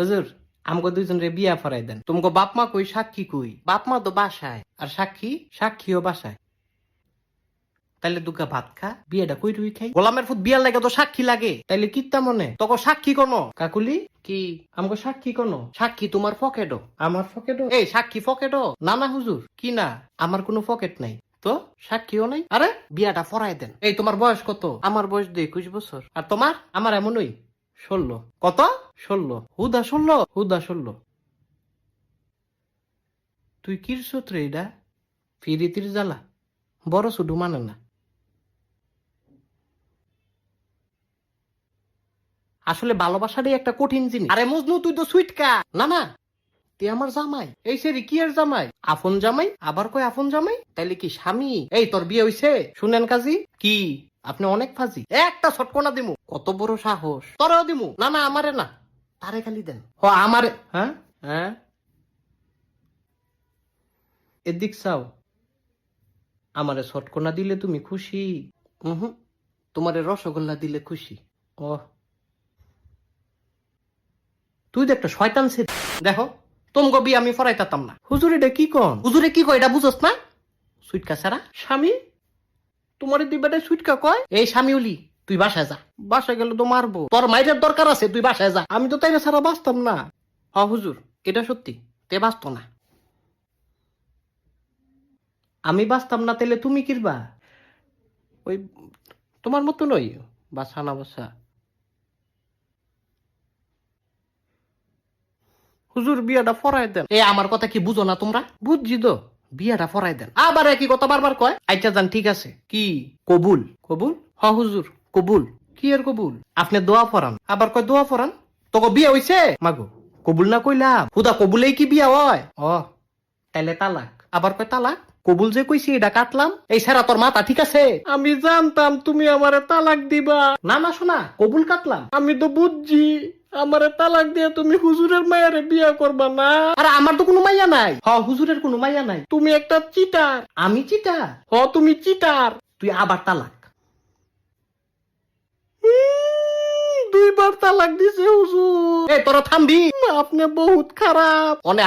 হুজুর আমগো দুইজন রে বিয়া ফরাই দেন। তোমাকে বাপ মা কই, সাক্ষী কই? বাপ মা তো বাসায়, আর সাক্ষীও বাসায়। তাইলে দুগা ভাত খা, বিয়েটা কই রুই খাই। গোলামের ফুট বিয়ার লাগে তো সাক্ষী লাগে, তাইলে কিত্তা মনে তখন সাক্ষী কোনো কাকুলি কি আমগো সাক্ষী কোনো? সাক্ষী তোমার পকেটও, আমার পকেটও। এই সাক্ষী পকেটও না? না হুজুর, কি না, আমার কোনো পকেট নাই তো, সাক্ষীও নাই। আরে বিয়াটা ফরাই দেন। এই তোমার বয়স কত? আমার বয়স 21 বছর। আর তোমার? আমার এমনই 16। কত? 16। হুদা 16? হুদা 16। তুই কির সূত্রে এটা? ফিরিতির জ্বালা বড় শুধু মানে না। আসলে ভালোবাসারই একটা কঠিন জিনিস। আরে মজনু তুই তো সুইটকা। না না, তুই আমার জামাই। এই সেরি কি এর জামাই? আপন জামাই, আবার কয় আপন জামাই, তাইলে কি স্বামী? এই তোর বিয়ে হইছে? শুনেন কাজী কি আপনি অনেক ফাজি, একটা ছটকনা দিমু। কত বড় সাহস, তোরেও দিমু। না না, আমারে না, তারে খালি দেন। হ আমারে। হ্যাঁ হ্যাঁ, এদিক চাও। আমারে ছটকনা দিলে তুমি খুশি? হুম, তোমারে রসগোল্লা দিলে খুশি। ও, তুই তো একটা শয়তান ছে। দেখো তোমাকে বিয়ে আমি ফরাইতাম না। হুজুর এটা কি কন? হুজুরে কি কয় এটা বুঝস না? সুইটকা ছাড়া স্বামী, তোমার দুই বেটায় সুইটকা কয়। এই স্বামী উলি, তুই বাসায় যা। বাসায় গেলে তো মারবো, তোর মাইরের দরকার আছে, তুই বাসায় যা। আমি তো তাই ছাড়া বাঁচতাম না। হ হুজুর, এটা সত্যি, তে বাঁচত না। আমি বাঁচতাম না, তাইলে তুমি কিরবা? ওই তোমার মতো নই, বাসা না বাসা। হুজুর বিয়াটা ফরাই দেন। এ আমার কথা কি বুঝো না তোমরা? বুঝছি তো, বিয়াটা ফরাই দেন। আবার একই কথা বারবার কয়। আচ্ছা যান, ঠিক আছে। কি কবুল? কবুল? হ হুজুর কবুল। কি এর কবুল? আপনি দোয়া ফরান, আবার কয় দোয়া ফরান। তোকে বিয়ে হইছে মাগো? কবুল না কইলাম, হুদা কবুলেই কি বিয়া হয়? ও তাইলে তালাক। আবার কয় তালাক। কবুল যে কইছি এটা কাটলাম। এই সেরা তোর মাথা ঠিক আছে? আমি জানতাম তুমি আমারে তালাক দিবা। না না শোনা, কবুল কাটলাম। আমি তো বুঝছি আমারে তালাক দিয়ে তুমি হুজুরের মায়ারে বিয়া করবা না। আরে আমার তো কোনো মাইয়া নাই। হ হুজুরের কোনো মাইয়া নাই। তুমি একটা চিটার। আমি চিটার? হ তুমি চিটার। তুই আবার তালাক। 2বার তালাক দিছে হুজুর। এই তোরা থামবি, আপনি বহুত খারাপ। অনে